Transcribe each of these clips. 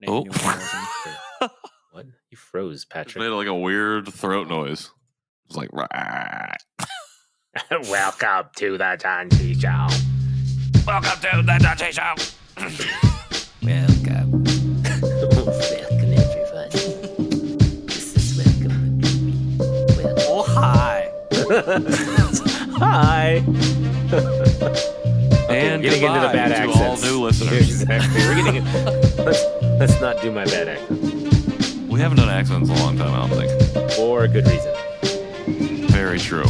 Oh. What? You froze, Patrick. It made like a weird throat noise. It was like, rah. Welcome to the Janchi Show. Welcome to the Janchi Show. Welcome. Welcome, everybody. This is welcome. Oh, hi. Hi. And getting into the goodbye bad to accents. all new listeners. Exactly. We're getting. Let's not do my bad accent. We haven't done accents in a long time, I don't think. For a good reason. Very true.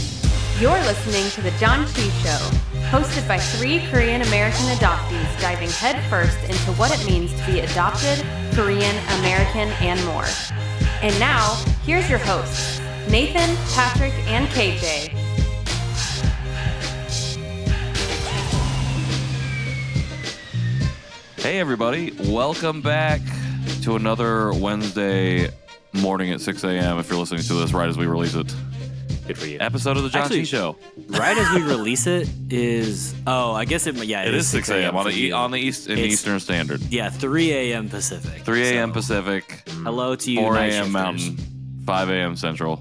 You're listening to the Janchi Show, hosted by 3 Korean American adoptees diving headfirst into what it means to be adopted, Korean, American, and more. And now, here's your hosts, Nathan, Patrick, and KJ. Hey, everybody. Welcome back to another Wednesday morning at 6 a.m. if you're listening to this right as we release it. Good for you. Episode of the Janchi Show. Right as we release it is... Oh, I guess it is 6 a.m. on the Eastern Standard. Yeah, 3 a.m. Pacific. 3 a.m. So, Pacific. Hello to you, 4 night a.m. shifters. Mountain. 5 a.m. Central.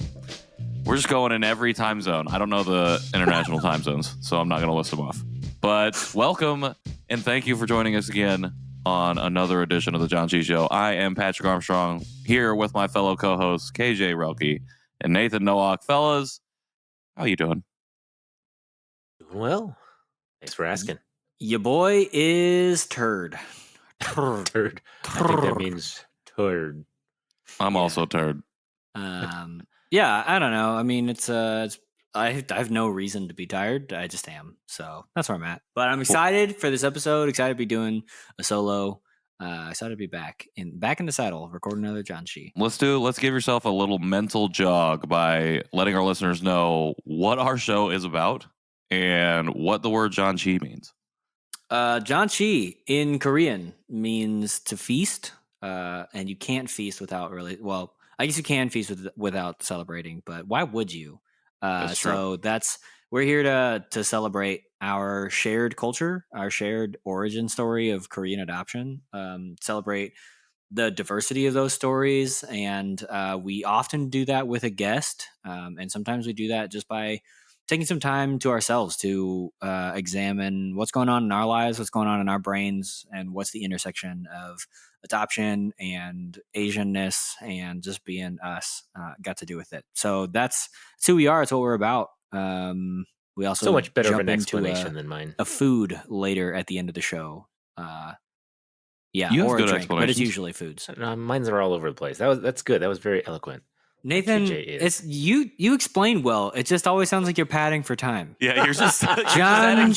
We're just going in every time zone. I don't know the international time zones, so I'm not going to list them off. But welcome, and thank you for joining us again on another edition of the Janchi Show. I am Patrick Armstrong, here with my fellow co-hosts, KJ Relke and Nathan Nowak. Fellas, how you doing? Doing well. Thanks for asking. Your boy is turd. Turd. I think that means turd. I'm also turd. Yeah, I don't know. I mean, I have no reason to be tired. I just am. So that's where I'm at. But I'm excited for this episode. Excited to be doing a solo. Excited to be back in the saddle, recording another Janchi. Let's give yourself a little mental jog by letting our listeners know what our show is about and what the word Janchi means. Janchi in Korean means to feast, and you can't feast without really. Well, I guess you can feast without celebrating, but why would you? So we're here to celebrate our shared culture, our shared origin story of Korean adoption, celebrate the diversity of those stories. And we often do that with a guest. And sometimes we do that just by taking some time to ourselves to examine what's going on in our lives, what's going on in our brains, and what's the intersection of adoption and Asianness and just being us got to do with it. So that's who we are. It's what we're about. We also So much better of jump an into explanation than mine. a food later at the end of the show. Yeah, You have or good a drink, but it's explanations. usually foods. Mine's are all over the place. That's good. That was very eloquent. Nathan, TJ is. it's you explained well. It just always sounds like you're padding for time. Yeah, you're just Janchi.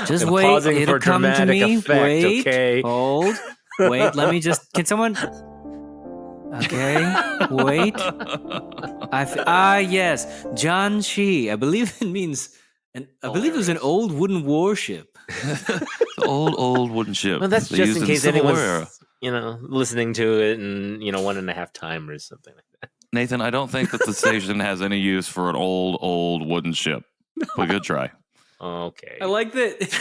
Just I'm wait. pausing It'll for come to dramatic me. effect, Wait. okay? Hold. Wait. Let me just. Can someone? Okay. Wait. Yes. Janchi. I believe it means. I believe it was an old wooden warship. the old wooden ship. Well, that's they just used in the case Civil War anyone's era. listening to it in 1.5 time or something like that. Nathan, I don't think that the station has any use for an old wooden ship. But good try. Okay. I like that.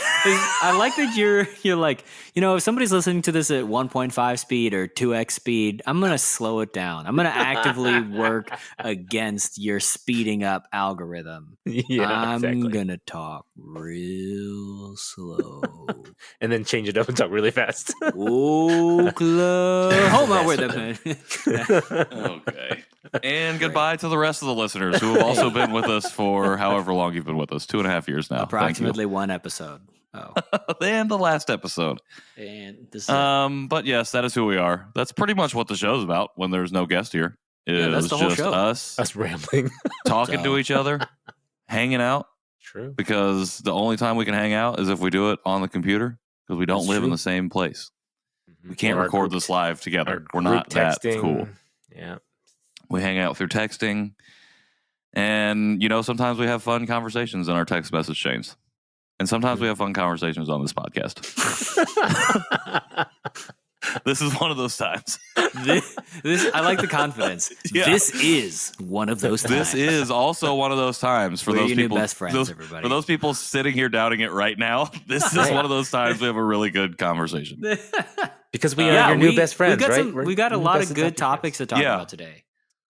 I like that you're like, if somebody's listening to this at 1.5 speed or 2x speed, I'm gonna slow it down. I'm gonna actively work against your speeding up algorithm. Yeah, I'm exactly. gonna talk real slow. And then change it up and talk really fast. Oh, close. Hold on, wait a minute. Okay. And goodbye to the rest of the listeners who have also been with us for however long you've been with us. 2.5 years now. Approximately one episode. Oh, And the last episode. and this. But yes, that is who we are. That's pretty much what the show's about when there's no guest here. that's It's the whole just show. us rambling. talking to each other, hanging out, True. because the only time we can hang out is if we do it on the computer because we don't That's live in true. the same place. We can't Or our record group- this live our together. We're group not that texting. cool. Yeah. We hang out through texting. And, sometimes we have fun conversations in our text message chains. And sometimes we have fun conversations on this podcast. This is one of those times. this I like the confidence. Yeah. This is one of those times. This is also one of those times for We're those your new people. best friends, everybody. For those people sitting here doubting it right now, this is one of those times we have a really good conversation. Because we are your new best friends, right? We got a lot of good topics to talk about today.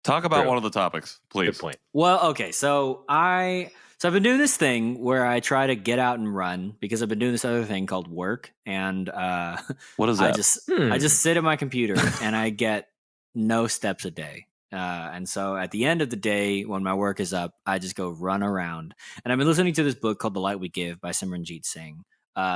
Talk about True. one of the topics, please. Good point. Well, okay, so I've been doing this thing where I try to get out and run because I've been doing this other thing called work, and What is I that? I just sit at my computer and I get no steps a day. And so at the end of the day, when my work is up, I just go run around. And I've been listening to this book called The Light We Give by Simranjeet Singh.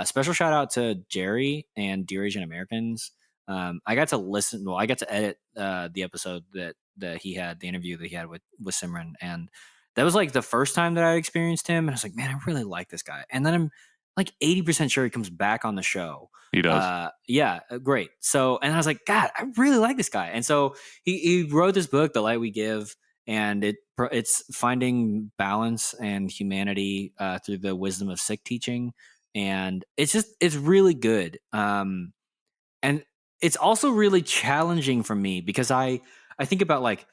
Special shout out to Jerry and Dear Asian Americans. I got to edit the episode that he had, the interview that he had with Simran. And that was like the first time that I experienced him. And I was like, man, I really like this guy. And then I'm like 80% sure he comes back on the show. He does. Yeah, great. So, and I was like, God, I really like this guy. And so he wrote this book, The Light We Give, and it's finding balance and humanity through the wisdom of Sikh teaching. And it's really good. And it's also really challenging for me because I think about like,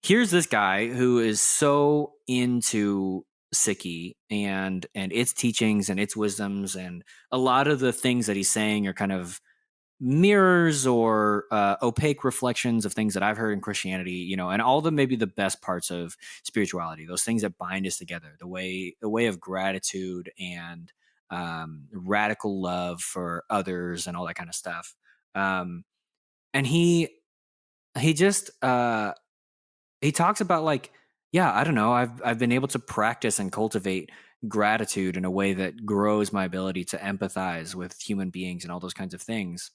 here's this guy who is so into Sikhi and its teachings and its wisdoms, and a lot of the things that he's saying are kind of mirrors or opaque reflections of things that I've heard in Christianity, and all the maybe the best parts of spirituality, those things that bind us together, the way of gratitude and radical love for others and all that kind of stuff. And he just he talks about like, yeah, I don't know, I've been able to practice and cultivate gratitude in a way that grows my ability to empathize with human beings and all those kinds of things.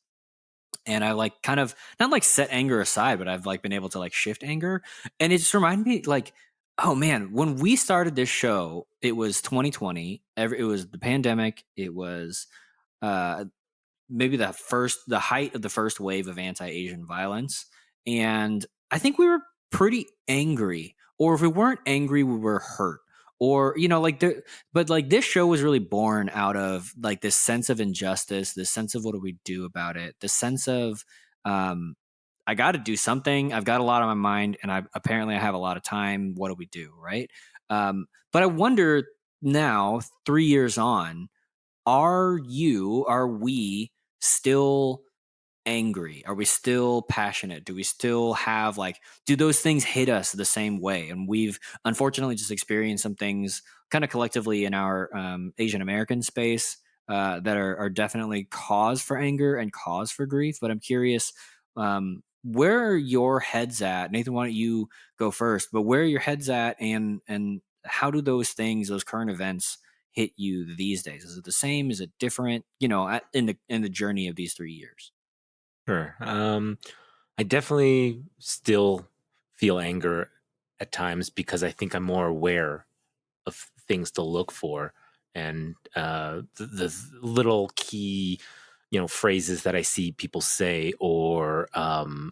And I like kind of not like set anger aside, but I've like been able to like shift anger. And it just reminded me like, oh man, when we started this show, it was 2020. It was the pandemic. It was maybe the height of the first wave of anti-Asian violence. And I think we were pretty angry, or if we weren't angry, we were hurt, or but like this show was really born out of like this sense of injustice, this sense of what do we do about it, the sense of I got to do something, I've got a lot on my mind, and I have a lot of time, what do we do, right? But I wonder now, 3 years on, are we still angry? Are we still passionate? Do we still have do those things hit us the same way? And we've unfortunately just experienced some things kind of collectively in our Asian American space that are definitely cause for anger and cause for grief. But I'm curious, where are your heads at? Nathan, why don't you go first? But where are your heads at, and how do those current events hit you these days? Is it the same? Is it different? In the journey of these 3 years. Sure. I definitely still feel anger at times because I think I'm more aware of things to look for, and the little key, phrases that I see people say, or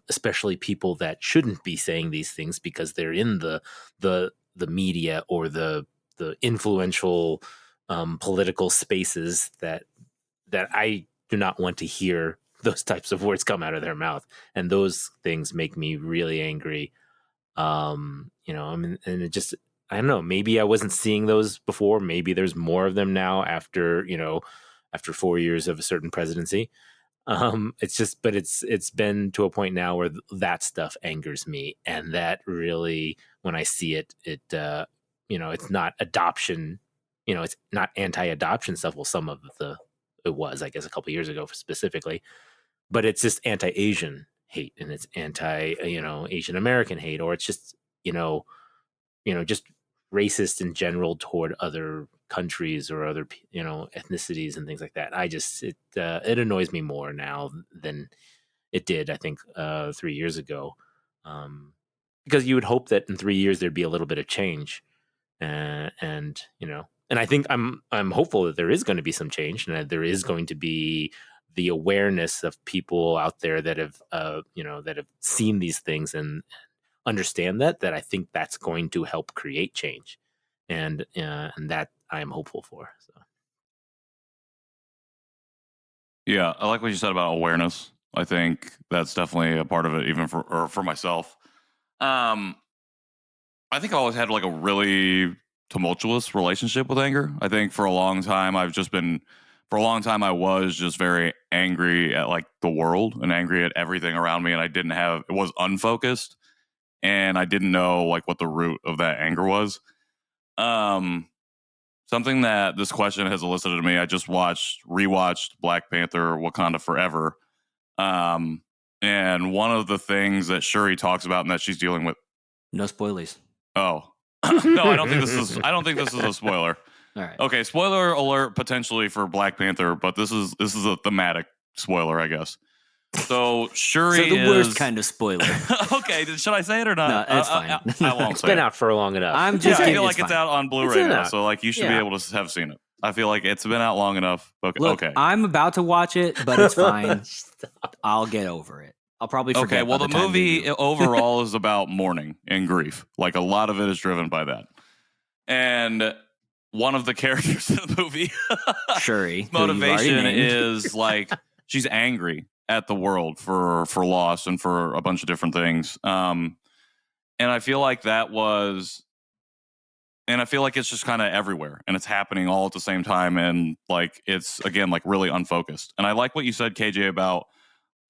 especially people that shouldn't be saying these things because they're in the media or the influential political spaces that I do not want to hear those types of words come out of their mouth. And those things make me really angry. And it just, I don't know, maybe I wasn't seeing those before. Maybe there's more of them now after 4 years of a certain presidency. It's been to a point now where that stuff angers me. And that really, when I see it, it's not adoption, it's not anti-adoption stuff. Well, it was, I guess, a couple years ago specifically, but it's just anti-Asian hate, and it's Asian American hate, or it's just, just racist in general toward other countries or other, ethnicities and things like that. It annoys me more now than it did, I think, 3 years ago. Because you would hope that in 3 years there'd be a little bit of change. And I think I'm hopeful that there is going to be some change, and that there is going to be the awareness of people out there that have that have seen these things and understand that I think that's going to help create change, and that I am hopeful for. So Yeah, I like what you said about awareness. I think that's definitely a part of it, even for myself. I think I always had like a really tumultuous relationship with anger. I think for a long time I was just very angry at like the world and angry at everything around me, and it was unfocused, and I didn't know like what the root of that anger was. Something that this question has elicited in me, I just rewatched Black Panther Wakanda Forever. And one of the things that Shuri talks about and that she's dealing with. No spoilies. Oh. No, I don't think this is a spoiler. All right. Okay, spoiler alert potentially for Black Panther, but this is a thematic spoiler, I guess. So Shuri the worst kind of spoiler. Okay, should I say it or not? No, it's fine. I won't It's say been it. out for long enough. I'm just I kidding. feel like it's out on Blu-ray now, so like you should be able to have seen it. I feel like it's been out long enough. Okay. Look, okay. I'm about to watch it, but it's fine. I'll get over it. I'll probably forget. Okay, well, the movie overall is about mourning and grief. Like a lot of it is driven by that. And one of the characters in the movie, Shuri, motivation is like she's angry at the world for loss and for a bunch of different things. And I feel like it's just kind of everywhere and it's happening all at the same time. And like, it's again, like really unfocused. And I like what you said, KJ, about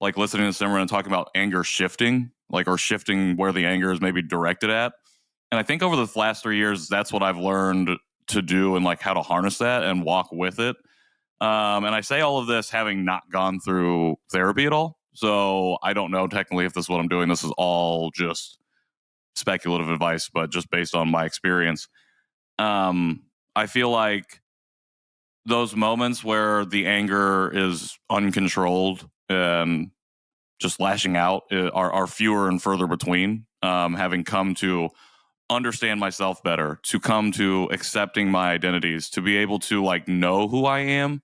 like listening to Simran and talking about anger shifting, like, or shifting where the anger is maybe directed at. And I think over the last 3 years, that's what I've learned to do and like how to harness that and walk with it. And I say all of this having not gone through therapy at all. So I don't know technically if this is what I'm doing. This is all just speculative advice, but just based on my experience. I feel like those moments where the anger is uncontrolled and just lashing out are fewer and further between. Having come to understand myself better, to come to accepting my identities, to be able to like know who I am.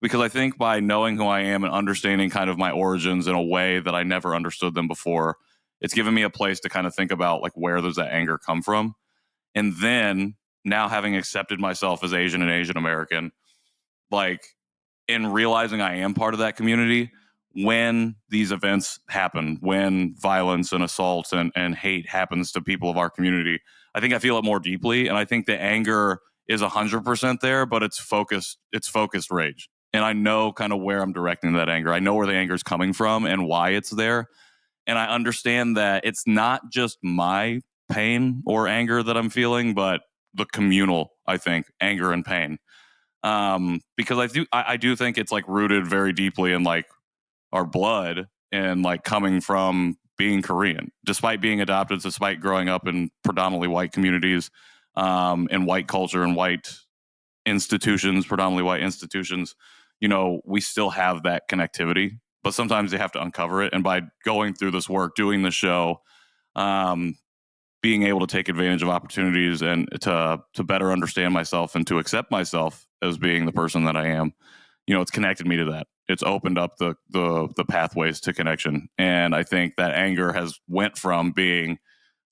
Because I think by knowing who I am and understanding kind of my origins in a way that I never understood them before, it's given me a place to kind of think about like where does that anger come from. And then now having accepted myself as Asian and Asian American, like in realizing I am part of that community, when these events happen, when violence and assault and hate happens to people of our community, I think I feel it more deeply. And I think the anger is 100% there, but it's focused rage. And I know kind of where I'm directing that anger. I know where the anger is coming from and why it's there. And I understand that it's not just my pain or anger that I'm feeling, but the communal, I think, anger and pain. Because I do think it's like rooted very deeply in like our blood and like coming from being Korean, despite being adopted, despite growing up in predominantly white communities, in white culture and white institutions, predominantly white institutions, you know, we still have that connectivity, but sometimes you have to uncover it. And by going through this work, doing the show, being able to take advantage of opportunities and to better understand myself and to accept myself as being the person that I am, you know, it's connected me to that. It's opened up the pathways to connection. And I think that anger has went from being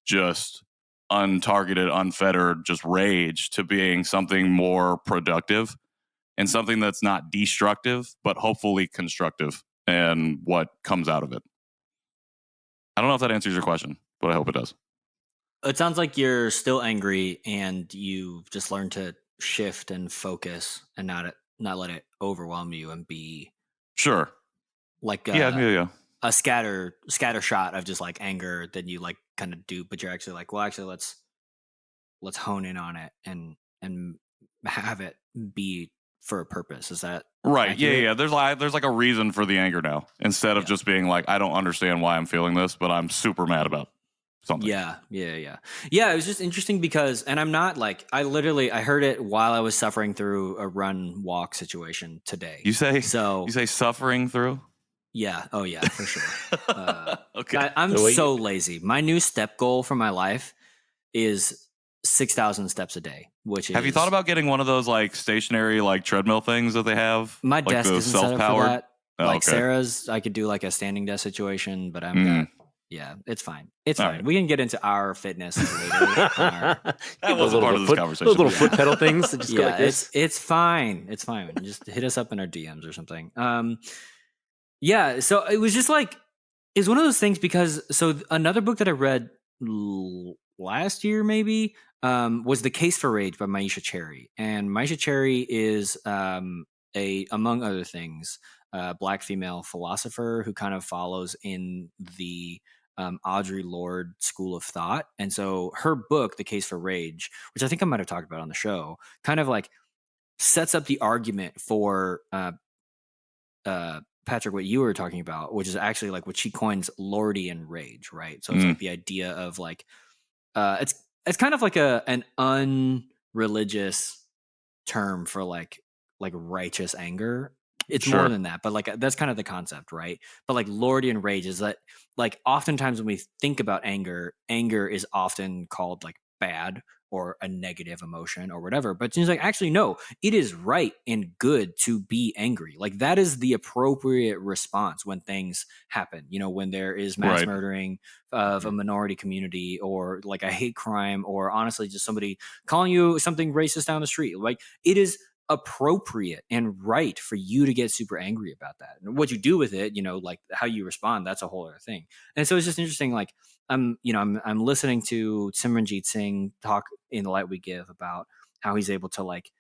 just untargeted, unfettered, just rage to being something more productive and something that's not destructive, but hopefully constructive and what comes out of it. I don't know if that answers your question, but I hope it does. It sounds like you're still angry and you've just learned to shift and focus and not let it overwhelm you and be sure like a scatter shot of just like anger that you like kind of do, but you're actually like, well, actually let's hone in on it and have it be for a purpose. Is that right? accurate? Yeah. There's like a reason for the anger now, instead of just being like, I don't understand why I'm feeling this, but I'm super mad about something. Yeah. It was just interesting because, and I'm not like, I heard it while I was suffering through a run walk situation today. You say suffering through? Yeah. Oh yeah, for sure. Okay. I'm so lazy. My new step goal for my life is 6,000 steps a day, which is. Have you thought about getting one of those like stationary like treadmill things that they have? My like desk isn't set up for that. Oh, like okay. Sarah's, I could do like a standing desk situation, but yeah, it's fine. It's fine. Right. We can get into our fitness later. That wasn't part of this conversation. Those little foot pedal things. That just go like this. It's fine. It's fine. Just hit us up in our DMs or something. Yeah, so it was just like it's one of those things because another book that I read last year maybe was The Case for Rage by Maisha Cherry, and Maisha Cherry is a among other things black female philosopher who kind of follows in the Audre Lorde school of thought, and so her book The Case for Rage, which I think I might have talked about on the show, kind of like sets up the argument for Patrick, what you were talking about, which is actually like what she coins Lordian rage, right? So it's like the idea of like it's kind of like an unreligious term for like righteous anger. It's Sure. more than that, but like that's kind of the concept, right? But like Lordian rage is that like oftentimes when we think about anger, anger is often called like bad or a negative emotion or whatever. But it's like actually no, it is right and good to be angry. Like that is the appropriate response when things happen. You know, when there is mass Right. murdering of a minority community or like a hate crime or honestly just somebody calling you something racist down the street. Like it is appropriate and right for you to get super angry about that. And what you do with it, you know, like how you respond, that's a whole other thing. And so it's just interesting. Like I'm listening to Simranjeet Singh talk in The Light We Give about how he's able to like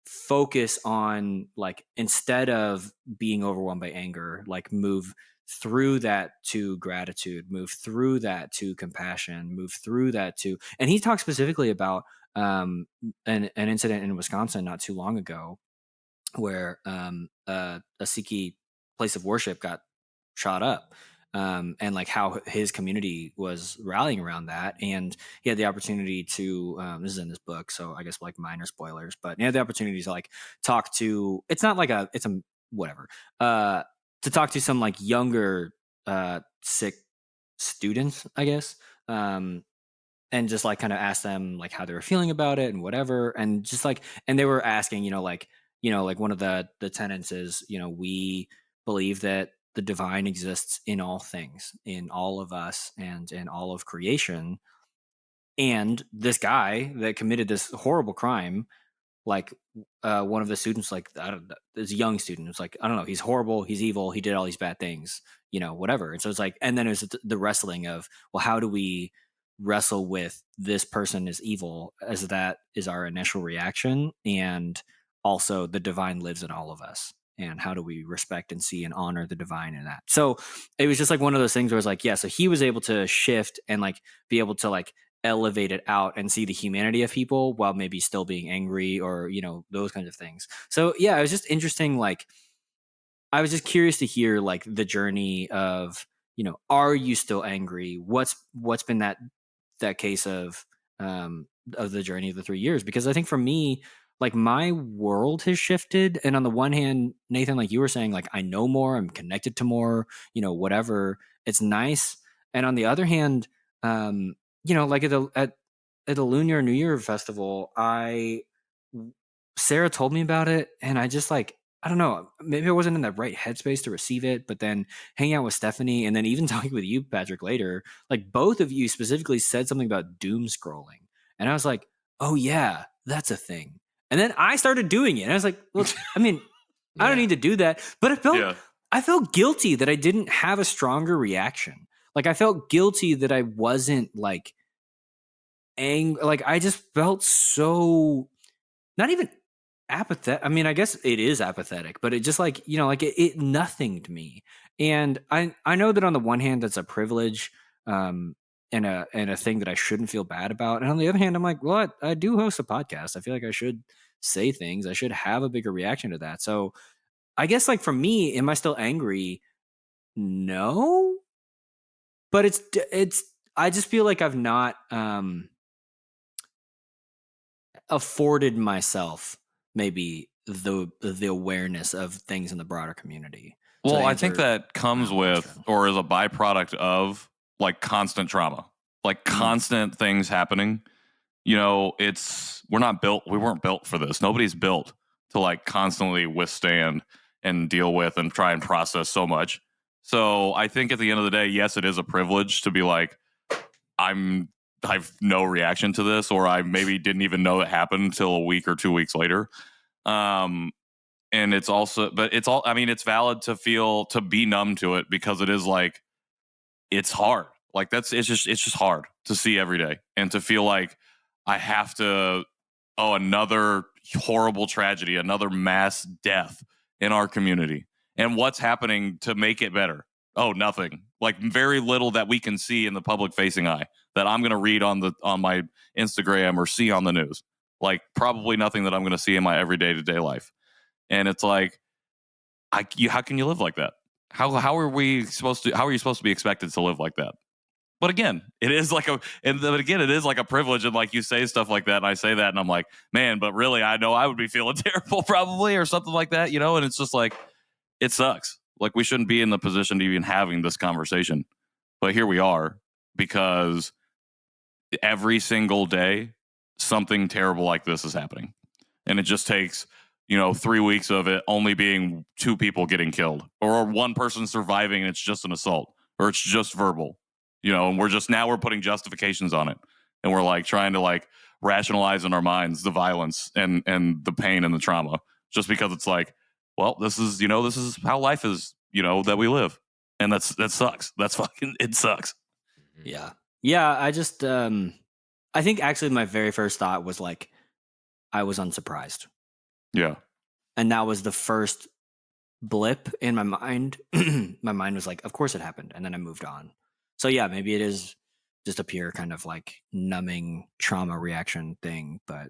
focus on like instead of being overwhelmed by anger, like move through that to gratitude, move through that to compassion, move through that to, and he talks specifically about an incident in Wisconsin not too long ago where a Sikh place of worship got shot up. And like how his community was rallying around that, and he had the opportunity to. This is in this book, so I guess like minor spoilers, but he had the opportunity to like talk to. It's not like it's a whatever. To talk to some like younger Sikh students, I guess. And just like kind of ask them like how they were feeling about it and whatever, and just like, and they were asking, like one of the tenets is, we believe that the divine exists in all things, in all of us and in all of creation. And this guy that committed this horrible crime, like one of the students, like I don't know, this young student, it's like, I don't know, he's horrible, he's evil, he did all these bad things, whatever. And so it's like, and then it's the wrestling of, well, how do we wrestle with this person is evil, as that is our initial reaction, and also the divine lives in all of us, and how do we respect and see and honor the divine in that. So it was just like one of those things where it's like, yeah, so he was able to shift and like be able to like elevate it out and see the humanity of people while maybe still being angry or those kinds of things. So yeah, it was just interesting. Like I was just curious to hear like the journey of, are you still angry? What's been that case of the journey of the 3 years? Because I think for me, like my world has shifted, and on the one hand, Nathan, like you were saying, like I know more, I'm connected to more, whatever, it's nice. And on the other hand, like at the Lunar New Year festival, Sarah told me about it, and I just like, I don't know, maybe I wasn't in the right headspace to receive it, but then hanging out with Stephanie and then even talking with you, Patrick, later, like both of you specifically said something about doom scrolling. And I was like, oh yeah, that's a thing. And then I started doing it. And I was like, well, I mean, I don't need to do that. But I felt guilty that I didn't have a stronger reaction. Like I felt guilty that I wasn't like angry. Like I just felt so not even apathetic. I mean, I guess it is apathetic, but it just like, like it nothinged me. And I know that on the one hand, that's a privilege, and a thing that I shouldn't feel bad about. And on the other hand, I'm like, well, I do host a podcast. I feel like I should say things. I should have a bigger reaction to that. So I guess like for me, am I still angry? No, but it's, I just feel like I've not, afforded myself maybe the awareness of things in the broader community. Well, I think that comes with or is a byproduct of like constant trauma, like constant things happening. We weren't built for this. Nobody's built to like constantly withstand and deal with and try and process so much. So I think at the end of the day, yes, it is a privilege to be like, I've no reaction to this, or I maybe didn't even know it happened until a week or 2 weeks later. And it's also, but it's all, I mean, it's valid to be numb to it, because it is like, it's hard. Like it's just hard to see every day and to feel like I have to, another horrible tragedy, another mass death in our community. And what's happening to make it better? Oh, nothing. Like very little that we can see in the public facing eye that I'm going to read on my Instagram or see on the news. Like probably nothing that I'm going to see in my everyday to day life. And it's like, how can you live like that? How are you supposed to be expected to live like that? But again, it is like a privilege, and like you say stuff like that, and I say that, and I'm like, man, but really, I know I would be feeling terrible probably, or something like that, and it's just like, it sucks. Like we shouldn't be in the position to even having this conversation, but here we are, because every single day something terrible like this is happening, and it just takes 3 weeks of it only being 2 people getting killed, or 1 person surviving and it's just an assault, or it's just verbal, and we're putting justifications on it, and we're like trying to like rationalize in our minds the violence and the pain and the trauma, just because it's like, well, this is how life is, that we live, and that sucks. It sucks. Yeah. I just I think actually my very first thought was like, I was unsurprised. Yeah. And that was the first blip in my mind. My mind was like, of course it happened. And then I moved on. So yeah, maybe it is just a pure kind of like numbing trauma reaction thing. But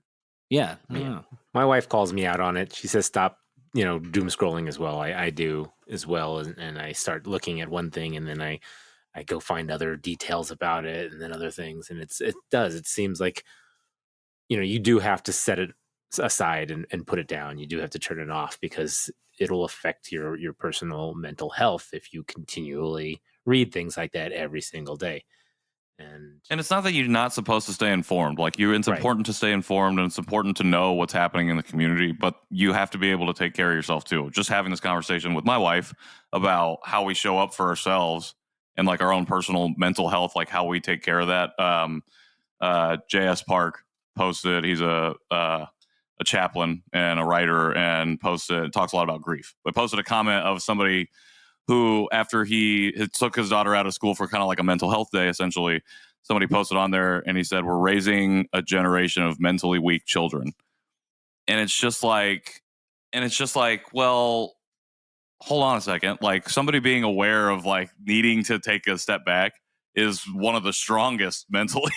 yeah, I don't know. My wife calls me out on it. She says, stop, doom scrolling as well. I do as well. And I start looking at one thing, and then I go find other details about it, and then other things. And it seems like, you do have to set it aside and put it down. You do have to turn it off, because it'll affect your personal mental health if you continually read things like that every single day. And it's not that you're not supposed to stay informed. Like it's Right. important to stay informed, and it's important to know what's happening in the community, but you have to be able to take care of yourself too. Just having this conversation with my wife about how we show up for ourselves and like our own personal mental health, like how we take care of that. JS Park posted, he's a chaplain and a writer, and talks a lot about grief, but posted a comment of somebody who, after he took his daughter out of school for kind of like a mental health day, essentially, somebody posted on there, and he said, we're raising a generation of mentally weak children. And it's just like, well, hold on a second. Like somebody being aware of like needing to take a step back is one of the strongest mentally,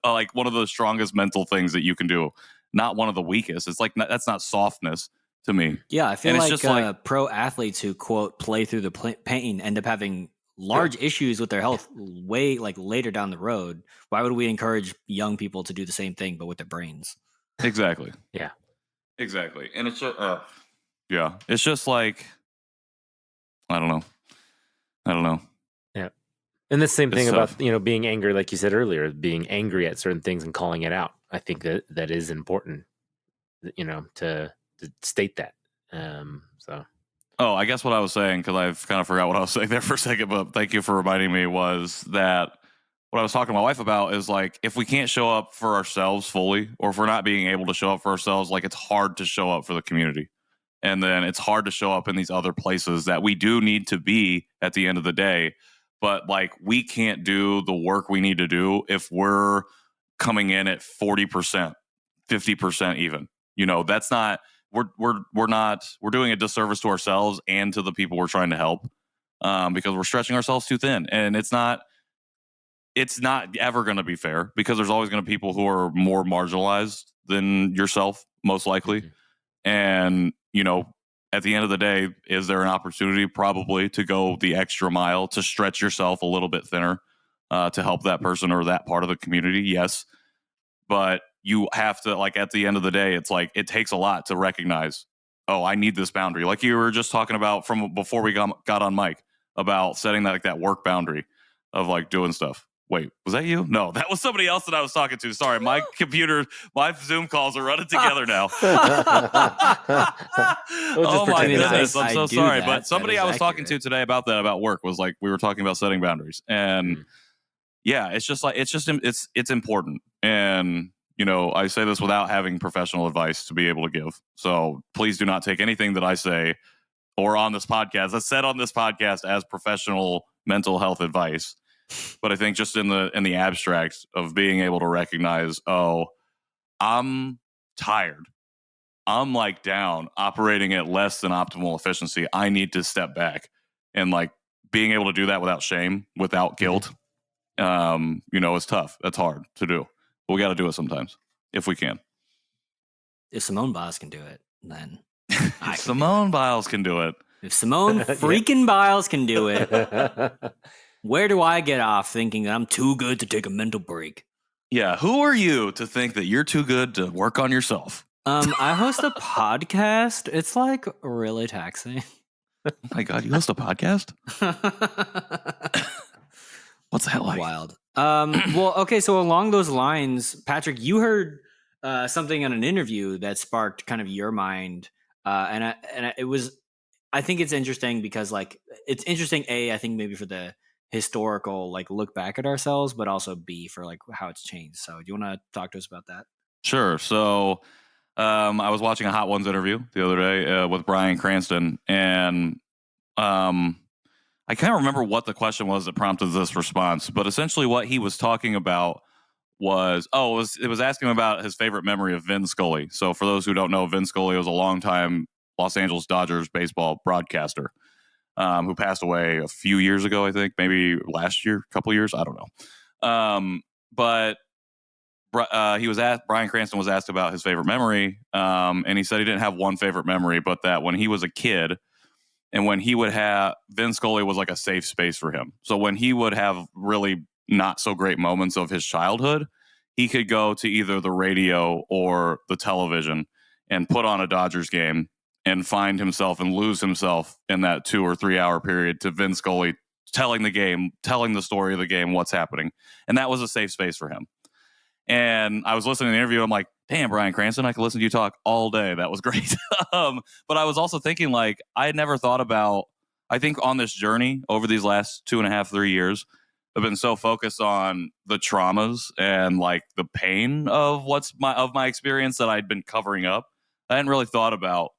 like one of the strongest mental things that you can do. Not one of the weakest. It's like, that's not softness to me. Yeah, I feel And like, it's just pro athletes who, quote, play through the pain end up having large issues with their health way like later down the road. Why would we encourage young people to do the same thing but with their brains? Exactly. Yeah. Exactly. And it's just, it's just like, I don't know. Yeah. And the same thing tough. about, being angry, like you said earlier, being angry at certain things and calling it out. I think that is important, to state that. So. Oh, I guess what I was saying, because I've kind of forgot what I was saying there for a second, but thank you for reminding me, was that what I was talking to my wife about is like, if we can't show up for ourselves fully, or if we're not being able to show up for ourselves, like it's hard to show up for the community. And then it's hard to show up in these other places that we do need to be at the end of the day. But like, we can't do the work we need to do if we're coming in at 40%, 50% even. That's not, we're doing a disservice to ourselves and to the people we're trying to help, because we're stretching ourselves too thin. And it's not ever going to be fair, because there's always going to be people who are more marginalized than yourself, most likely. Mm-hmm. And, at the end of the day, is there an opportunity probably to go the extra mile to stretch yourself a little bit thinner, to help that person or that part of the community? Yes. But you have to, like, at the end of the day, it's like, it takes a lot to recognize, oh, I need this boundary. Like you were just talking about from before we got on mic, about setting that work boundary of like doing stuff. Wait, was that you? No, that was somebody else that I was talking to. Sorry, my Zoom calls are running together now. Oh my goodness, I'm so sorry. But somebody I was talking to today about work was like, we were talking about setting boundaries. And yeah, it's just like, it's important. And, I say this without having professional advice to be able to give. So please do not take anything that I say or on this podcast, that's said on this podcast, as professional mental health advice. But I think just in the abstract of being able to recognize, oh, I'm tired. I'm like down, operating at less than optimal efficiency. I need to step back, and like being able to do that without shame, without guilt, is tough. That's hard to do. But we got to do it sometimes if we can. If Simone Biles can do it, then Simone Biles can do it. If Simone freaking Biles can do it, where do I get off thinking that I'm too good to take a mental break? Yeah, who are you to think that you're too good to work on yourself? I host a podcast. It's like really taxing. Oh my God, you host a podcast? What's that like? Wild. Well, okay, so along those lines, Patrick, you heard something on an interview that sparked kind of your mind, it was. I think it's interesting because it's interesting. I think maybe for the historical look back at ourselves, but also B for how it's changed. So, do you want to talk to us about that? Sure. So, I was watching a Hot Ones interview the other day with Bryan Cranston, and I can't remember what the question was that prompted this response, but essentially what he was talking about was, it was asking about his favorite memory of Vin Scully. So for those who don't know, Vin Scully was a longtime Los Angeles Dodgers baseball broadcaster who passed away a few years ago, I think, maybe last year, a couple years, I don't know. But Bryan Cranston was asked about his favorite memory, and he said he didn't have one favorite memory, but that when he was a kid, and when he would have, Vin Scully was like a safe space for him. So when he would have really not so great moments of his childhood, he could go to either the radio or the television and put on a Dodgers game and find himself and lose himself in that 2 or 3 hour period to Vin Scully telling the game, telling the story of the game, what's happening. And that was a safe space for him. And I was listening to the interview. I'm like, damn, Bryan Cranston, I could listen to you talk all day. That was great. But I was also thinking, I had never thought about, I think on this journey over these last 2.5, 3 years, I've been so focused on the traumas and the pain of my experience that I'd been covering up. I hadn't really thought about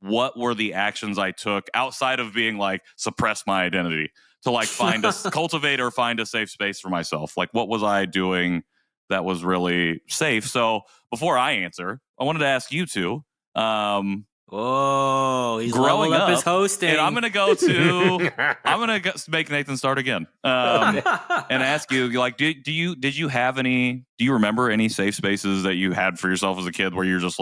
what were the actions I took outside of being suppress my identity to find cultivate or find a safe space for myself. What was I doing that was really safe? So before I answer, I wanted to ask you two. Whoa, he's growing up his hosting. And I'm gonna make Nathan start again and ask you, did you have any? Do you remember any safe spaces that you had for yourself as a kid where you're just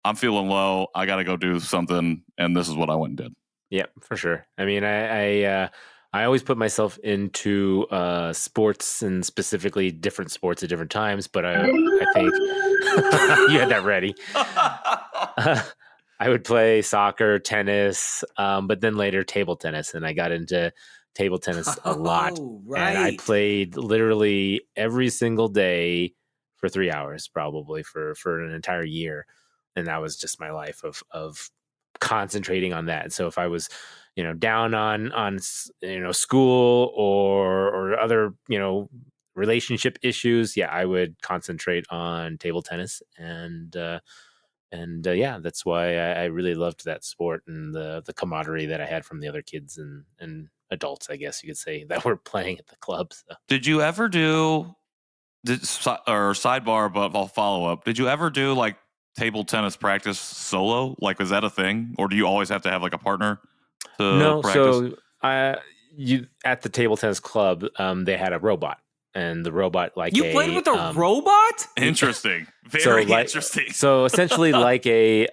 I'm feeling low, I got to go do something, and this is what I went and did? Yeah, for sure. I mean, I always put myself into sports, and specifically different sports at different times. But I think you had that ready. I would play soccer, tennis, but then later table tennis, and I got into table tennis a lot. Right. And I played literally every single day for 3 hours, probably for an entire year, and that was just my life of concentrating on that. And so if I was down on school or other relationship issues, I would concentrate on table tennis, and that's why I really loved that sport, and the camaraderie that I had from the other kids and adults, I guess you could say, that were playing at the club. So. Did you ever do sidebar, but I'll follow up? Did you ever do table tennis practice solo? Was that a thing, or do you always have to have a partner to practice? So you at the table tennis club, they had a robot, and the robot you played with a robot? Interesting, very interesting. So essentially, like a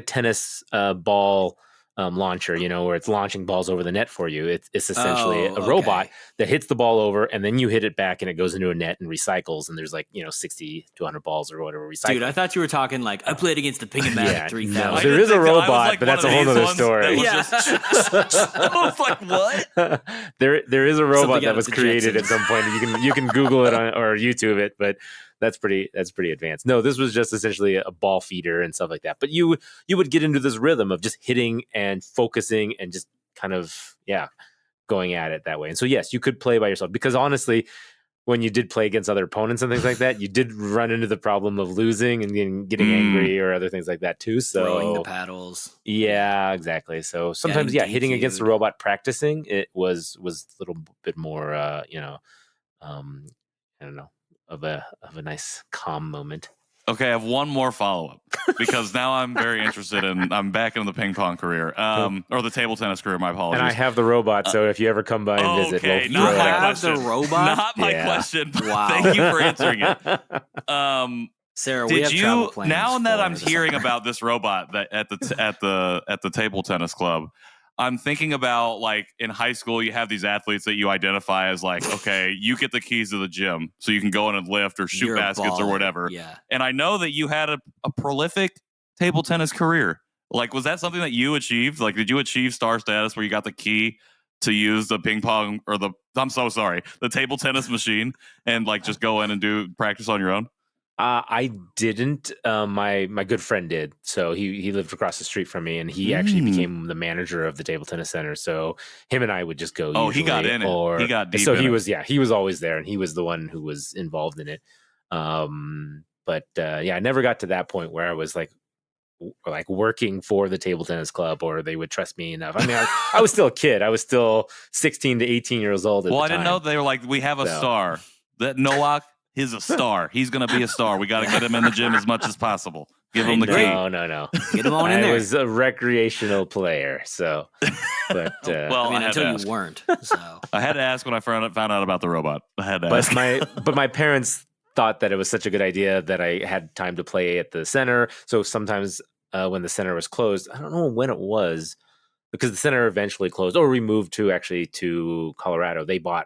tennis ball launcher, where it's launching balls over the net for you. It's essentially a robot that hits the ball over, and then you hit it back, and it goes into a net and recycles. And there's 60 to 100 balls or whatever recycled. Dude, I thought you were talking I played against the Ping-O-Matic 3000. No, there is a robot, but that's a whole other story. I was what? There is a robot that was created at some point. You can Google it or YouTube it, but that's pretty advanced. No, this was just essentially a ball feeder and stuff like that. But you would get into this rhythm of just hitting and focusing and just kind of going at it that way. And so yes, you could play by yourself, because honestly, when you did play against other opponents and things like that, you did run into the problem of losing and getting angry or other things like that too. So throwing the paddles. Yeah, exactly. So sometimes, hitting against the DQ'd. robot, practicing it was a little bit more, I don't know, of a nice calm moment. Okay, I have one more follow-up because now I'm very interested I'm back in the ping pong career, or the table tennis career, my apologies. And I have the robot, so if you ever come by and visit, okay, we'll not throw my it out. question. The robot? Not my question. Wow. Thank you for answering it. Sarah, we Did have you travel plans now that for I'm the hearing summer. about this robot that at the table tennis club, I'm thinking about like in high school you have these athletes that you identify as like, okay, you get the keys to the gym so you can go in and lift or shoot You're a baskets or baller. whatever. Yeah. And I know that you had a prolific table tennis career. Like, was that something that you achieved? Like, did you achieve star status where you got the key to use the ping pong or the table tennis machine and like just go in and do practice on your own? I didn't. My good friend did. So he lived across the street from me, and he actually became the manager of the table tennis center. So him and I would just go. Oh, he got in it. He got deep. So in he it. was. Yeah, he was always there, and he was the one who was involved in it. But I never got to that point where I was like working for the table tennis club, or they would trust me enough. I mean, I was still a kid. I was still 16 to 18 years old. I didn't know they were like, we have a star. That Nowak is a star. He's going to be a star. We got to get him in the gym as much as possible. Give him the key. No. Get him on in there. I was a recreational player, so. But well, I mean, until you weren't. So I had to ask when I found out about the robot. I had to ask. But my parents thought that it was such a good idea that I had time to play at the center. So sometimes when the center was closed, I don't know when it was, because the center eventually closed, or we moved to Colorado. I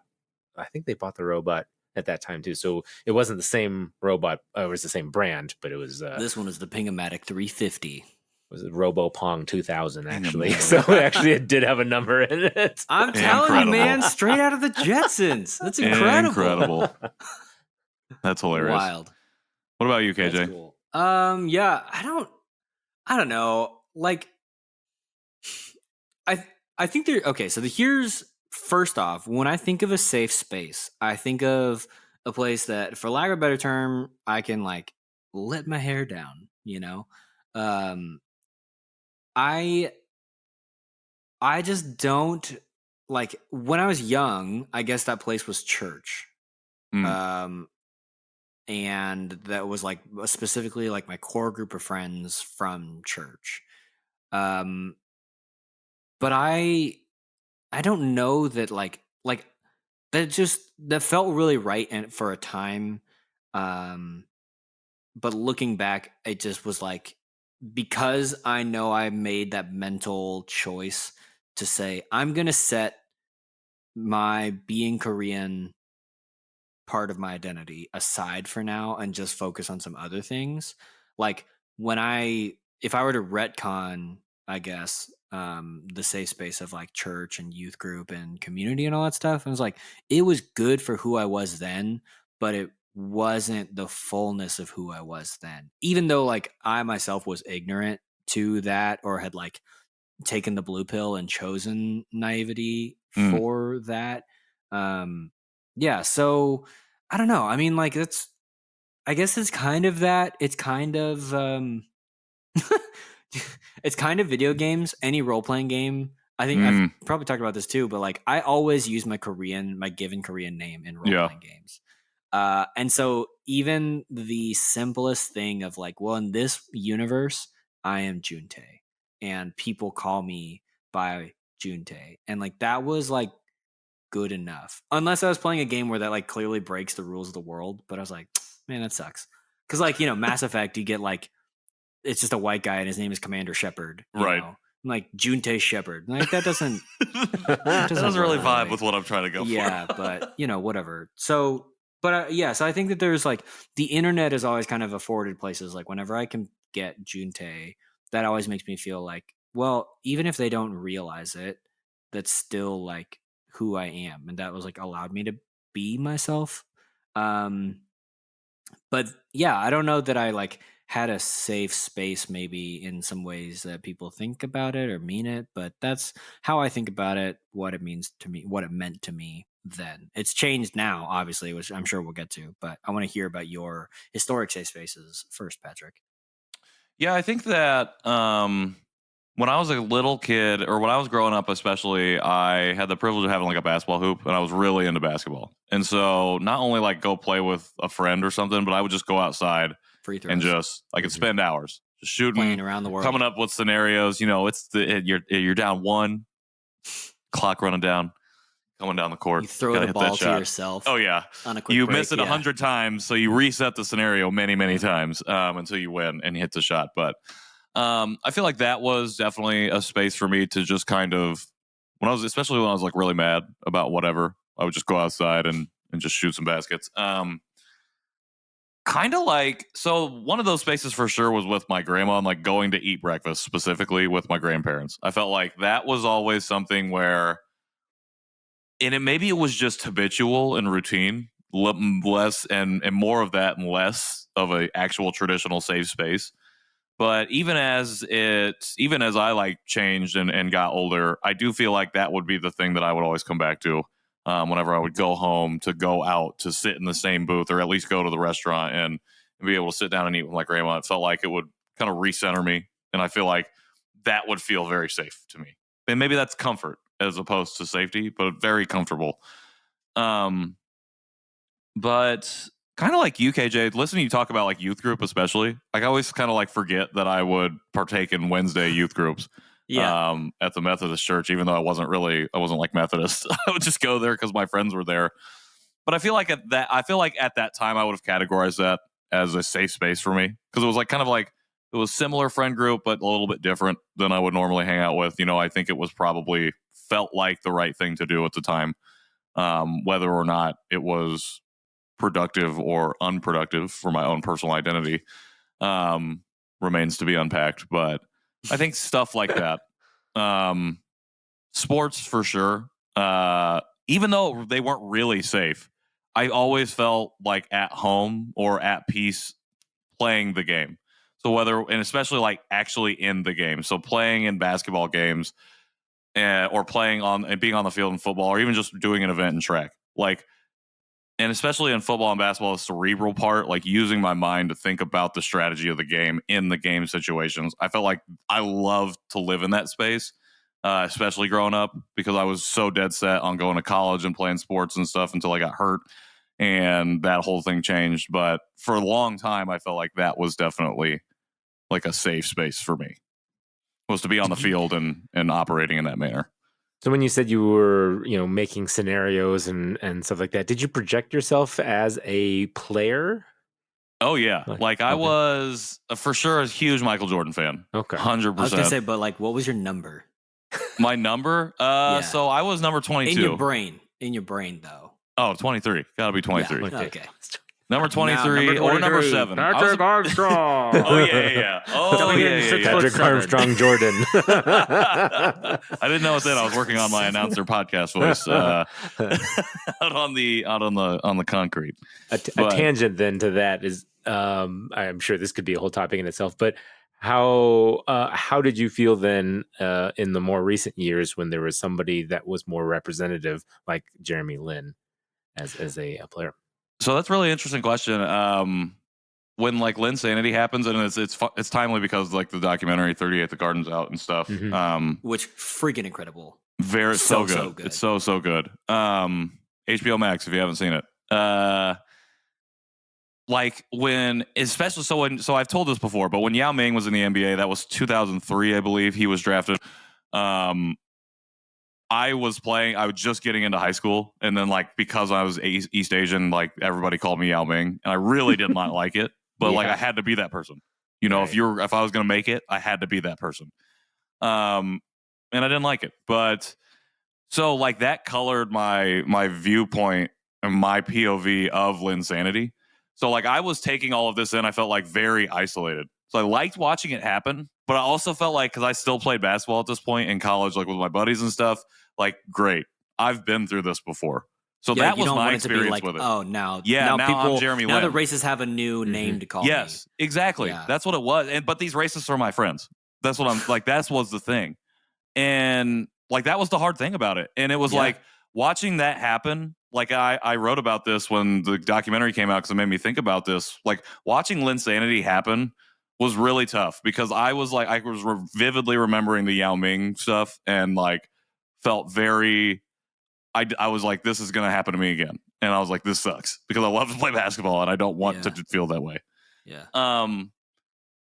think they bought the robot at that time too. So it wasn't the same robot. It was the same brand, but it was this one is the Ping-O-Matic 350. Was it RoboPong 2000 actually? So actually it did have a number in it. I'm telling you, man, straight out of the Jetsons. That's incredible. That's hilarious. Wild. What about you, KJ? That's cool. Yeah, I don't know. Like, I think there. Okay, so here's first off, when I think of a safe space, I think of a place that, for lack of a better term, I can like let my hair down. You know, I just don't like. When I was young, I guess that place was church. And that was like specifically like my core group of friends from church. But I don't know that like that felt really right and for a time. But looking back, it just was like, because I know I made that mental choice to say, I'm going to set my being Korean part of my identity aside for now and just focus on some other things. Like if I were to retcon, I guess, the safe space of like church and youth group and community and all that stuff, I was like, it was good for who I was then, but it wasn't the fullness of who I was then. Even though like I myself was ignorant to that, or had like taken the blue pill and chosen naivety for that. Yeah, so I don't know. I mean, like I guess it's kind of that. It's kind of it's kind of video games, any role-playing game. I think I've probably talked about this too, but like I always use my given Korean name in role-playing games. And so even the simplest thing of like, well, in this universe, I am Juntae and people call me by Juntae. And like that was like good enough, unless I was playing a game where that like clearly breaks the rules of the world. But I was like, man, that sucks. Because like, you know, Mass Effect, you get like, it's just a white guy and his name is Commander Shepard, right? Know? Like Juntae Shepard, like that doesn't really vibe with what I'm trying to go for. Yeah, but you know, whatever. So, but so I think that there's like the internet is always kind of afforded places. Like whenever I can get Juntae, that always makes me feel like, well, even if they don't realize it, that's still like who I am, and that was like allowed me to be myself. But yeah, I don't know that I like had a safe space maybe in some ways that people think about it or mean it, but that's how I think about it, what it means to me, what it meant to me then. It's changed now, obviously, which I'm sure we'll get to, but I want to hear about your historic safe spaces first, Patrick. Yeah, I think that when I was a little kid, or when I was growing up especially, I had the privilege of having like a basketball hoop, and I was really into basketball. And so not only like go play with a friend or something, but I would just go outside Free throws. and just I could spend hours just shooting, Playing around the world. coming up with scenarios. You know, you're down one, clock running down, coming down the court. You throw gotta the hit that ball to shot. yourself. Oh yeah, On a quick you break, miss it yeah. 100 times, so you reset the scenario many times until you win and hit the shot. But I feel like that was definitely a space for me to just kind of especially when I was like really mad about whatever, I would just go outside and just shoot some baskets. Kind of like, so one of those spaces for sure was with my grandma and like going to eat breakfast specifically with my grandparents. I felt like that was always something where, and maybe it was just habitual and routine, less and more of that and less of a actual traditional safe space. But even as I like changed and got older, I do feel like that would be the thing that I would always come back to whenever I would go home, to go out, to sit in the same booth, or at least go to the restaurant and be able to sit down and eat with my grandma. It felt like it would kind of recenter me. And I feel like that would feel very safe to me. And maybe that's comfort as opposed to safety, but very comfortable. But kind of like you, KJ, listening to you talk about like youth group, especially, like I always kind of like forget that I would partake in Wednesday youth groups at the Methodist church, even though I wasn't like Methodist. I would just go there because my friends were there. But I feel like at that time I would have categorized that as a safe space for me, because it was like kind of like it was similar friend group, but a little bit different than I would normally hang out with. You know, I think it was probably felt like the right thing to do at the time, whether or not it was productive or unproductive for my own personal identity remains to be unpacked. But I think stuff like that, sports for sure, even though they weren't really safe, I always felt like at home or at peace playing the game. So and especially like actually in the game, so playing in basketball games or playing on and being on the field in football, or even just doing an event in track, like. And especially in football and basketball, the cerebral part, like using my mind to think about the strategy of the game in the game situations. I felt like I loved to live in that space, especially growing up, because I was so dead set on going to college and playing sports and stuff until I got hurt. And that whole thing changed. But for a long time, I felt like that was definitely like a safe space for me, was to be on the field and operating in that manner. So when you said you were, making scenarios and stuff like that, did you project yourself as a player? Oh yeah, like I was for sure a huge Michael Jordan fan. Okay, 100%. I was gonna say, but like, what was your number? My number? So I was number 22. In your brain, though. Oh, 23. Gotta be 23. Yeah, okay. Number 23 or number 7. Patrick Armstrong. Oh, yeah. Oh, yeah. Patrick Armstrong Jordan. I didn't know it then. I was working on my announcer podcast voice out on the concrete. A tangent then to that is, I'm sure this could be a whole topic in itself, but how did you feel then in the more recent years when there was somebody that was more representative, like Jeremy Lin as a player? So that's a really interesting question. When like Linsanity happens, and it's timely because like the documentary 38 the Garden's out and stuff. Mm-hmm. Which freaking incredible. Very so good. It's so good. HBO Max if you haven't seen it. Like when, especially so I've told this before, but when Yao Ming was in the NBA, that was 2003, I believe he was drafted. I was just getting into high school, and then like because I was East Asian, like everybody called me Yao Ming, and I really did not like it, but like I had to be that person. Right. If I was gonna make it, I had to be that person. And I didn't like it, but so like that colored my viewpoint and my POV of Linsanity. So like I was taking all of this in, I felt like very isolated. So I liked watching it happen, but I also felt like, because I still played basketball at this point in college, like with my buddies and stuff, like, great, I've been through this before. So Yeah, that you was don't my want it to be experience like, with it. oh, now Now people, I'm Jeremy now the Lin. races have a new name to call me. Yes, exactly. Yeah. That's what it was. But these racists are my friends. That's what I'm like. That was the thing. And like, that was the hard thing about it. And it was like watching that happen. Like I wrote about this when the documentary came out because it made me think about this. Like watching Linsanity happen was really tough because I was vividly remembering the Yao Ming stuff and like felt very, I was like, this is going to happen to me again. And I was like, this sucks because I love to play basketball and I don't want to feel that way. Yeah.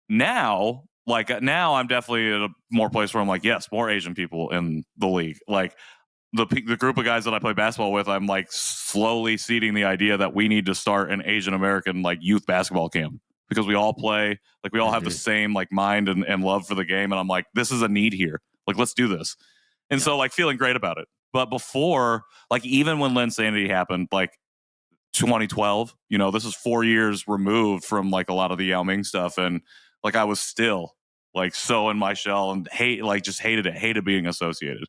Now I'm definitely at a more place where I'm like, yes, more Asian people in the league. Like the group of guys that I play basketball with, I'm like slowly seeding the idea that we need to start an Asian American like youth basketball camp because we all play, like we all have the same like mind and love for the game. And I'm like, this is a need here. Like, let's do this. And so like feeling great about it. But before, like even when Linsanity happened, like 2012, this is 4 years removed from like a lot of the Yao Ming stuff. And like, I was still like so in my shell and hated being associated.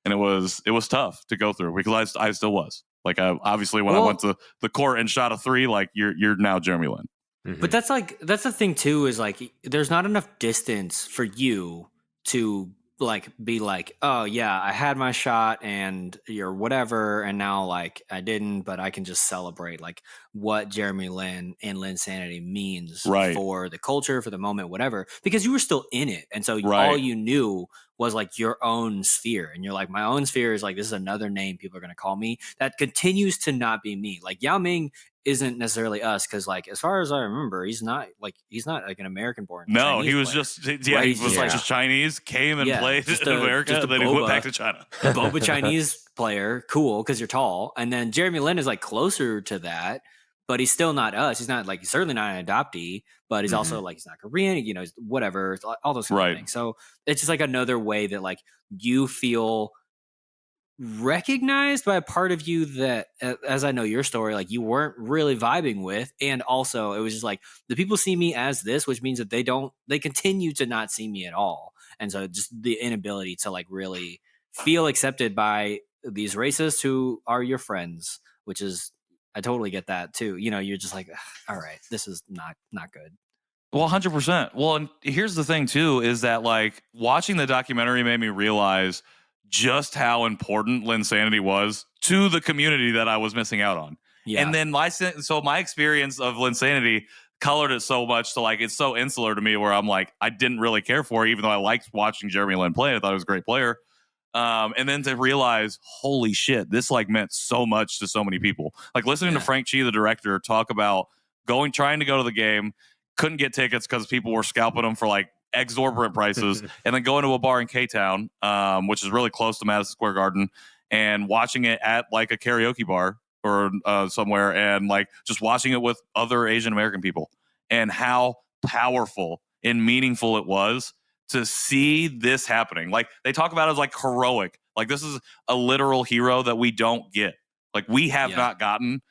And it was tough to go through because I still was like, obviously when I went to the court and shot a 3, like you're now Jeremy Lin. Mm-hmm. But that's the thing too, is like, there's not enough distance for you to like be like, oh yeah, I had my shot and you're whatever, and now like I didn't, but I can just celebrate like what Jeremy Lin and Linsanity means for the culture, for the moment, whatever, because you were still in it, and so all you knew was like your own sphere, and you're like, my own sphere is like, this is another name people are going to call me that continues to not be me. Like Yao Ming isn't necessarily us because like as far as I remember, he's not like an American born. No, Chinese he was player. just he was just Chinese, came and played in America, and then he went back to China. Boba Chinese player, cool because you're tall, and then Jeremy Lin is like closer to that, but he's still not us. He's not like, he's certainly not an adoptee, but he's also like, he's not Korean, he's whatever, all those kind of things. So it's just like another way that like you feel recognized by a part of you that, as I know your story, like you weren't really vibing with. And also it was just like, the people see me as this, which means that they continue to not see me at all. And so just the inability to like really feel accepted by these racists who are your friends, which is, I totally get that too. You're just like, all right, this is not good. Well, 100%. Well, and here's the thing too, is that like watching the documentary made me realize just how important Linsanity was to the community that I was missing out on. Yeah. And then my experience of Linsanity colored it so much to like, it's so insular to me where I'm like, I didn't really care for it, even though I liked watching Jeremy Lin play. I thought he was a great player. And then to realize, holy shit, this like meant so much to so many people. Like listening to Frank Chi, the director, talk about trying to go to the game, couldn't get tickets because people were scalping them for like exorbitant prices, and then going to a bar in K-Town, which is really close to Madison Square Garden, and watching it at like a karaoke bar or somewhere, and like just watching it with other Asian American people, and how powerful and meaningful it was to see this happening. Like they talk about it as like heroic, like this is a literal hero that we don't get, like we have not gotten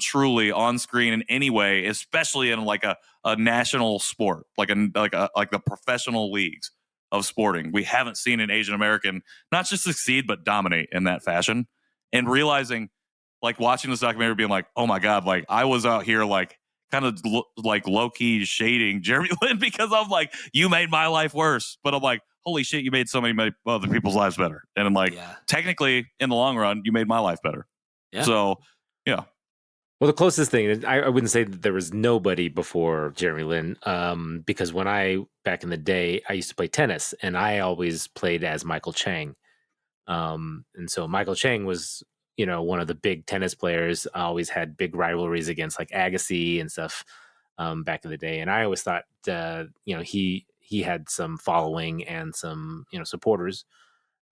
truly on screen in any way, especially in like a national sport, like the professional leagues of sporting. We haven't seen an Asian American not just succeed but dominate in that fashion. And realizing, like watching this documentary, being like, oh my god, like I was out here like kind of like low key shading Jeremy Lin because I'm like, you made my life worse, but I'm like, holy shit, you made so many other people's lives better. And I'm like, technically, in the long run, you made my life better. Yeah. So, yeah. Well, the closest thing, I wouldn't say that there was nobody before Jeremy Lin, because back in the day, I used to play tennis, and I always played as Michael Chang. And so Michael Chang was, one of the big tennis players. I always had big rivalries against like Agassi and stuff back in the day. And I always thought, he had some following and some, supporters,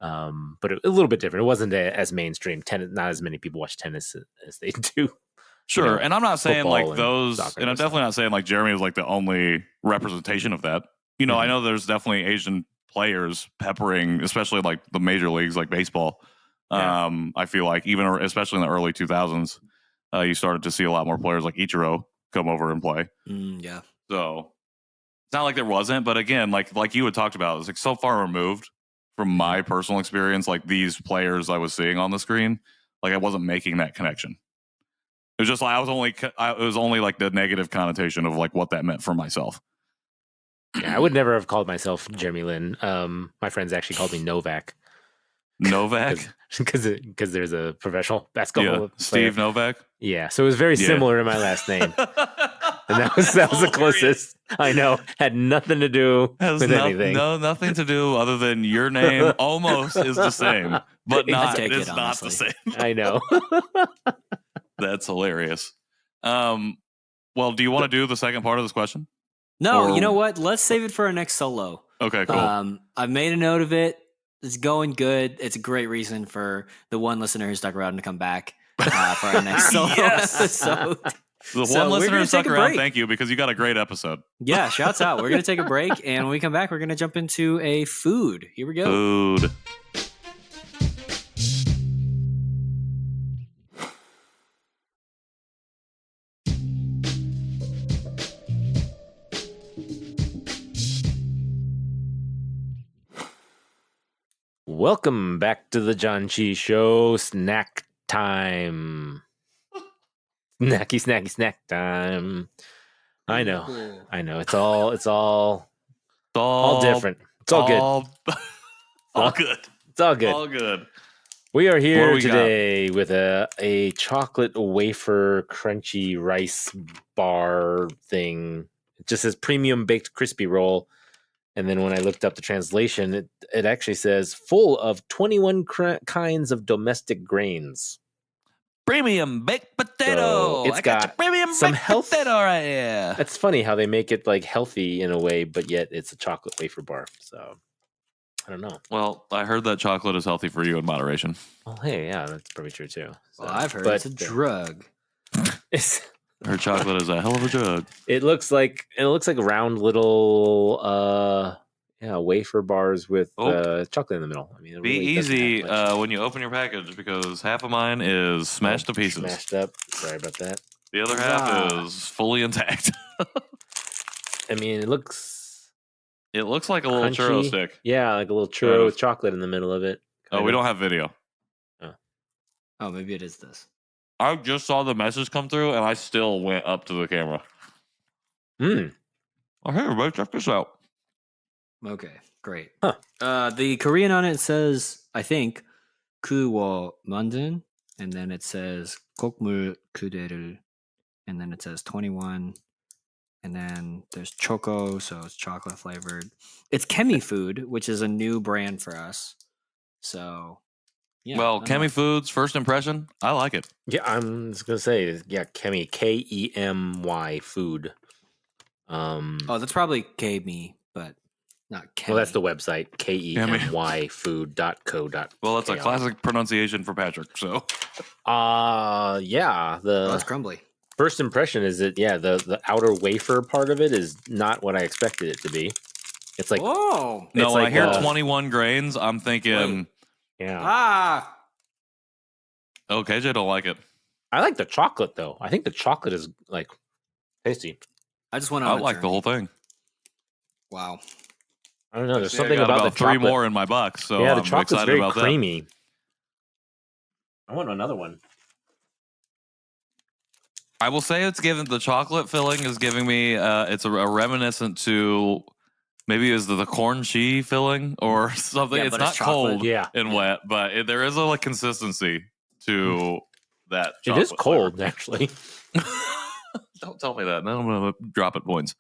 but a little bit different. It wasn't as mainstream. Tennis, not as many people watch tennis as they do. Sure, and I'm not saying like those, and I'm definitely not saying like Jeremy is like the only representation of that. I know there's definitely Asian players peppering, especially like the major leagues like baseball. I feel like especially in the early 2000s, you started to see a lot more players like Ichiro come over and play. Yeah. So it's not like there wasn't, but again, like you had talked about, it's like so far removed from my personal experience. Like these players I was seeing on the screen, Like I wasn't making that connection. It was just like it was only like the negative connotation of like what that meant for myself. Yeah, I would never have called myself Jeremy Lin. My friends actually called me Novak. Novak? Because there's a professional basketball player. Steve Novak? Yeah, so it was very similar to my last name. And that was the closest. I know. Had nothing to do with anything. Nothing to do other than your name almost is the same, but it's not the same. I know. That's hilarious. Well, do you want to do the second part of this question? No, you know what? Let's save it for our next solo. Okay, cool. I've made a note of it. It's going good. It's a great reason for the one listener who stuck around to come back for our next solo episode. The one listener who stuck around, thank you, because you got a great episode. Yeah, shouts out. We're going to take a break, and when we come back, we're going to jump into a food. Here we go. Food. Welcome back to the Janchi Show. Snack time. Snacky time. I know. It's all different. It's all good. All good. It's all good. All good. We are here today with a chocolate wafer crunchy rice bar thing. It just says premium baked crispy roll. And then when I looked up the translation, it actually says full of 21 kinds of domestic grains. Premium baked potato. So it's got premium some baked health potato right here. That's funny how they make it like healthy in a way, but yet it's a chocolate wafer bar. So I don't know. Well, I heard that chocolate is healthy for you in moderation. Well, hey, yeah, that's probably true too. So, Well, I've heard it's a drug. Her chocolate is a hell of a drug. It looks like round little wafer bars with chocolate in the middle. I mean, it be really doesn't easy have much. when you open your package because half of mine is smashed to pieces. Smashed up. Sorry about that. The other half is fully intact. I mean, it looks like a little crunchy. churro stick. Yeah, like a little churro with chocolate in the middle of it. Oh, we don't have video. Oh, maybe it is this. I just saw the message come through, and I still went up to the camera. Oh, hey, everybody, check this out. Okay, great. Huh. The Korean on it says, I think, 그워 만든, and then it says 곡물 그대를, and then it says 21, and then there's choco, so it's chocolate flavored. It's Kemi Food, which is a new brand for us. So, yeah. Well, Kemi Foods, first impression, I like it. Yeah, I'm just gonna say, Kemi, Kemy food. Oh, that's probably Kemi, but not Kemi. Well, that's the website, kemyfood.co.kr. Well, that's a classic pronunciation for Patrick, so. Yeah. that's crumbly. First impression is that, the outer wafer part of it is not what I expected it to be. It's like, oh. No, when I hear 21 grains, I'm thinking, yeah. Oh, KJ don't like it. I like the chocolate, though. I think the chocolate is, like, tasty. I just want I like the whole thing. Wow. I don't know. There's something about the chocolate. 3 more in my box, so yeah, I'm the chocolate's excited very about creamy. I want another one. I will say the chocolate filling is giving me it's a reminiscent to maybe is the corn cheese filling or something. Yeah, it's but not it's chocolate. cold and wet, but there is a consistency to that. It is cold, flavor. actually. Don't tell me that. Then I'm gonna drop it points.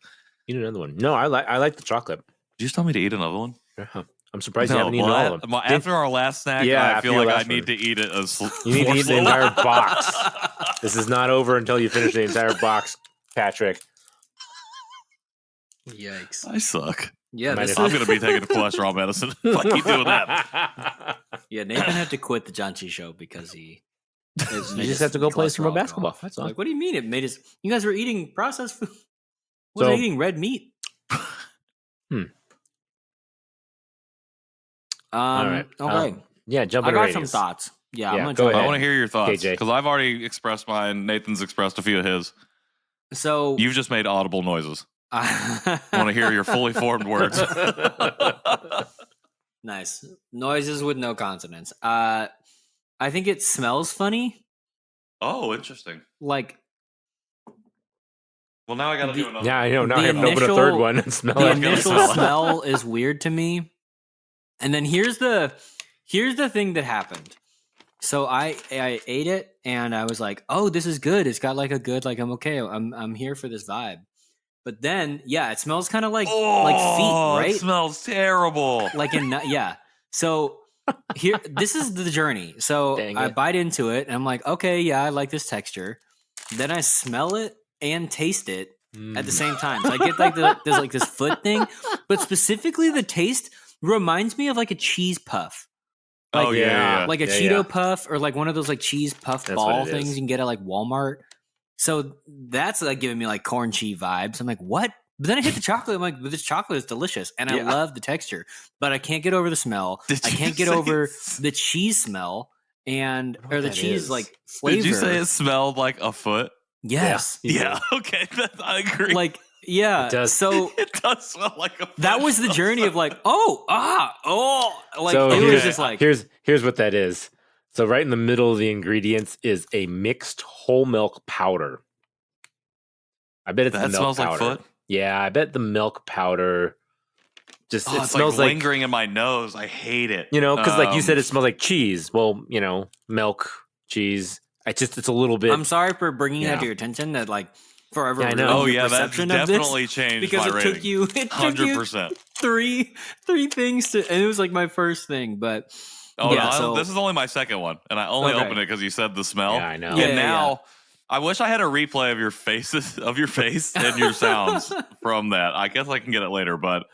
Eat another one. No, I like the chocolate. Did you just tell me to eat another one? Yeah. I'm surprised you haven't eaten all of them. After our last snack, I feel like I need to eat it. You need to eat the entire box. This is not over until you finish the entire box, Patrick. Yikes. I suck. Yeah, I'm going to be taking cholesterol medicine if I keep doing that. Yeah, Nathan had to quit the Janchi Show because he... You just have to go play some more basketball. That's all. Like, what do you mean? It made us... You guys were eating processed food. Was eating red meat? All right. Okay. Jump I into got ratings. some thoughts. Yeah, I'm gonna go jump ahead. I want to hear your thoughts KJ. because I've already expressed mine. Nathan's expressed a few of his. So You've just made audible noises. I want to hear your fully formed words. Nice noises with no consonants. I think it smells funny. Oh, interesting. Like Well, now I got to do another. Yeah, I know. Now The I have to open a third initial- one and smell the it. initial smell it. smell is weird to me. And then here's the thing that happened. So I ate it and I was like, oh, this is good. It's got like a good, like I'm okay. I'm here for this vibe. But then, yeah, it smells kind of like feet, right? It smells terrible. Like yeah. So here, this is the journey. So Dang I it. bite into it and I'm like, okay, yeah, I like this texture. Then I smell it and taste it at the same time. So I get like there's like this foot thing, but specifically the taste reminds me of like a cheese puff. Like, Oh, yeah. like a Yeah, Cheeto yeah. puff or like one of those like cheese puff That's ball what it things is. you can get at like Walmart. So that's like giving me like corn cheese vibes. I'm like, what? But then I hit the chocolate. I'm like, but this chocolate is delicious, and I Yeah. love the texture. But I can't get over the smell. Did I you can't get say over it's- the cheese smell or the that cheese is. like flavor. Did you say it smelled like a foot? Yes. Yeah. Okay. I agree. Like yeah. It does. So it does smell like a foot. that was the journey of like, like So it was here's- just like Here's what that is. So right in the middle of the ingredients is a mixed whole milk powder. I bet it's That the milk smells like powder. foot? Yeah, I bet the milk powder just Oh, it it's smells like like, lingering in my nose. I hate it. because like you said, Um, it smells like cheese. Well, milk, cheese. It's a little bit. I'm sorry for bringing that Yeah. to your attention that like forever Yeah, I know. ruined Oh your yeah, that's perception of this definitely changed because my it rating. took you 100%. three things to, and it was like my first thing, but Oh yeah, no, so this is only my second one, and I only Okay. opened it because you said the smell. Yeah, I know. Yeah, And now I wish I had a replay of your faces, of your face and your sounds from that. I guess I can get it later, but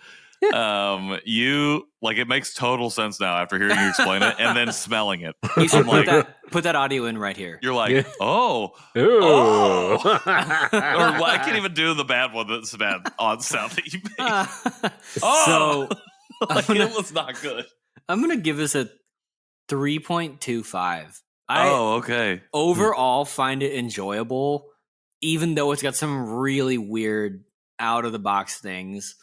you like it makes total sense now after hearing you explain it and then smelling it. you should I'm like, put that audio in right here. you're like, Yeah. oh, Ooh. Oh. or well, I can't even do the bad one. That's bad odd sound that you made. Oh! So Like, I'm gonna- it was not good. I'm gonna give this a 3.25. I Oh, okay. overall find it enjoyable, even though it's got some really weird out of the box things.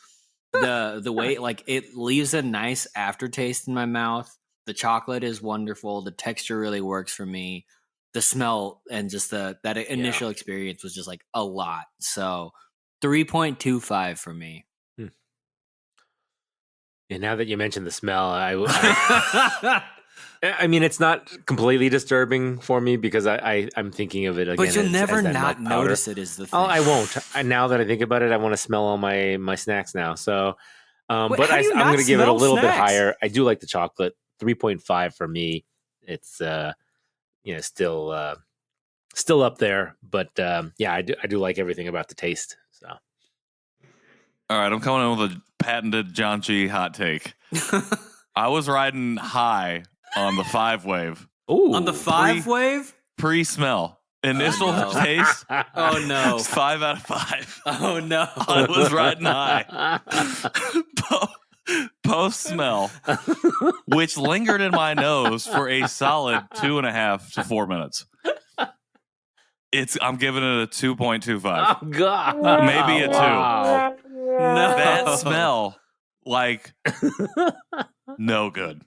The way like it leaves a nice aftertaste in my mouth. The chocolate is wonderful. The texture really works for me. The smell and just that initial experience was just like a lot. So 3.25 for me. And now that you mentioned the smell, I mean, it's not completely disturbing for me because I'm thinking of it again. But you'll as never that not milk powder. notice it is the thing. Oh, I won't. Now that I think about it, I want to smell all my snacks now. So, Wait, but how do you I'm not going to give it a smell little bit snacks? higher. I do like the chocolate. 3.5 for me. It's still up there, but yeah, I do like everything about the taste. So All right, I'm coming in with a patented Janchi hot take. I was riding high on the 5-wave ooh, On the 5 wave? pre-smell. Initial no. taste, Oh no. 5 out of 5. Oh no. I was riding high. Post smell, which lingered in my nose for a solid 2.5 to 4 minutes. I'm giving it a 2.25. Oh God, Maybe a 2. Wow. No. That smell, like, no good.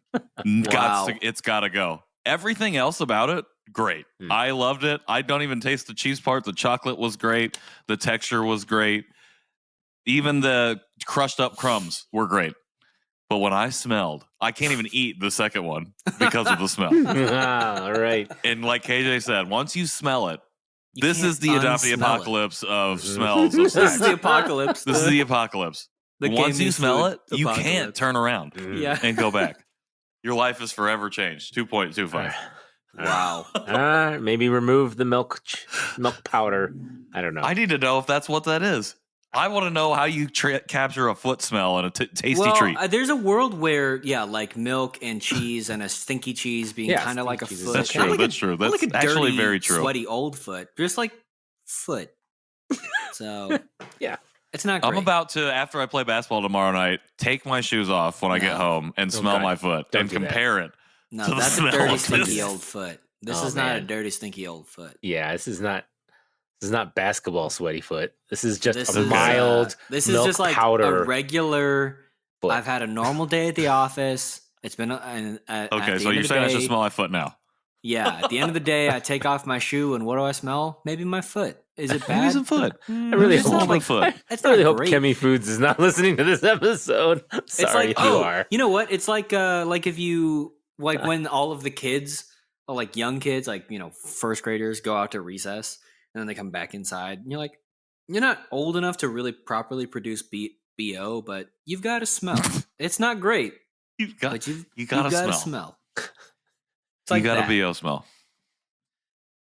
Wow. It's got to go. Everything else about it, great. Hmm. I loved it. I don't even taste the cheese part. The chocolate was great. The texture was great. Even the crushed up crumbs were great. But when I smelled, I can't even eat the second one because of the smell. All right. And like KJ said, once you smell it, You this can't is the adoptee unsmell it. apocalypse of smells. Of This is snacks. the apocalypse. This is the apocalypse. the Once you game smell food it, you can't apocalypse. turn around Yeah. and go back. Your life is forever changed. 2.25. Wow. Maybe remove the milk powder. I don't know. I need to know if that's what that is. I want to know how you capture a foot smell and a tasty Well, treat. there's a world where, like milk and cheese and a stinky cheese being Yeah, kind of like a stinky cheese is foot. That's Not true. like a- That's true. not That's like a actually dirty, very true. sweaty old foot. Just like foot. So Yeah. it's not great. I'm about to, after I play basketball tomorrow night, take my shoes off when I get No. home and smell Okay. my foot Don't and do that. compare it. No, to the that's a smell dirty, of stinky this. old foot. This Oh, is not a man. dirty, stinky old foot. Yeah, this is not basketball sweaty foot. This is just This a is, mild This is milk just like powder a regular. foot. I've had a normal day at the office. It's been Okay, so you're saying I should smell my foot now. Yeah, at the end of the day, I take off my shoe, and what do I smell? Maybe my foot. Is it bad? Maybe some foot. I really It's not hope like foot. It's I not really hope great. Kemi Foods is not listening to this episode. It's Sorry like, if you are. You know what? It's like if you when all of the kids, like young kids, like first graders, go out to recess and then they come back inside, and you're like, you're not old enough to really properly produce BO, but you've got to smell. It's not great, You've got but you've gotta gotta smell. It's like you got that. a BO smell.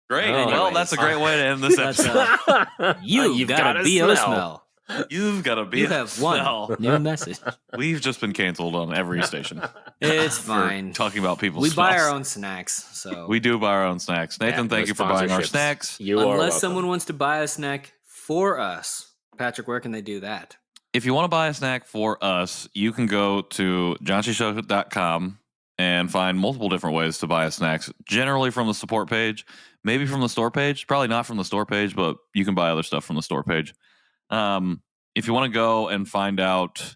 Great. Oh, well, anyways. that's a great way to end this That's, episode. You've got a BO smell. You've got a BO You have one smell. new message. We've just been canceled on every station. It's for fine. talking about people's We buy smells. our own snacks, so We do buy our own snacks. Nathan, Yeah, thank no you for buying our sponsorships. snacks. You are unless welcome. someone wants to buy a snack for us, Patrick, where can they do that? If you want to buy a snack for us, you can go to janchishow.com and find multiple different ways to buy us snacks, generally from the support page, maybe from the store page, probably not from the store page, but you can buy other stuff from the store page. If you want to go and find out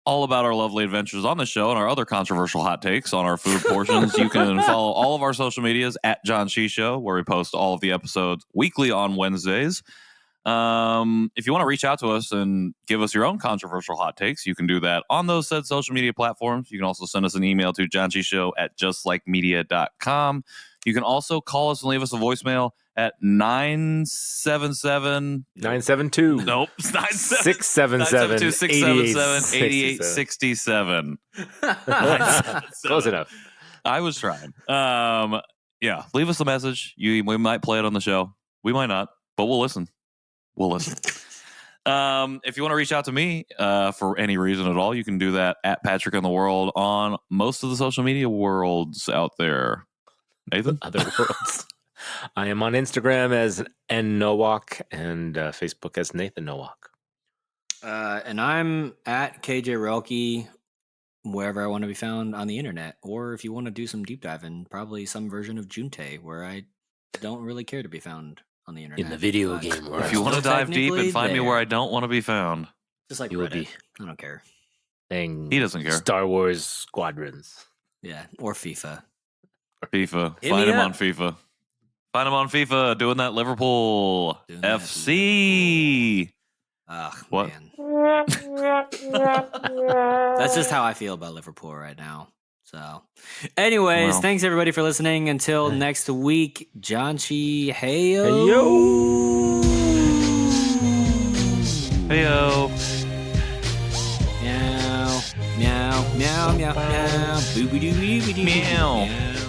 all about our lovely adventures on the show and our other controversial hot takes on our food portions, you can follow all of our social medias at Janchi Show, where we post all of the episodes weekly on Wednesdays. If you want to reach out to us and give us your own controversial hot takes, you can do that on those said social media platforms. You can also send us an email to janchishow@justlikemedia.com. You can also call us and leave us a voicemail at 977 972. Nope, it's 677 8867. Close enough. I was trying. Yeah, leave us a message. We might play it on the show. We might not, but we'll listen. We'll listen. If you want to reach out to me for any reason at all, you can do that at Patrick in the World on most of the social media worlds out there. Nathan? Other worlds. I am on Instagram as nnowalk and Facebook as Nathan Nowalk. And I'm at KJ Relke, wherever I want to be found on the internet. Or if you want to do some deep diving, probably some version of Junte, where I don't really care to be found on the internet. In the video But game world. If you want to still dive deep and technically find me there. where I don't want to be found, Just like You will Reddit. be I don't care. playing he doesn't care. Star Wars Squadrons. Yeah, or FIFA. FIFA. Hit Find me him up. on FIFA. Find him on FIFA doing that Liverpool Doing that FC. Ugh, What? man. That's just how I feel about Liverpool right now. So, anyways, Well. thanks everybody for listening. Until next week, Janchi, heyo. Heyo. Meow, meow, meow, meow, meow. Boo-boo-doo-boo-doo-boo. Meow. Meow.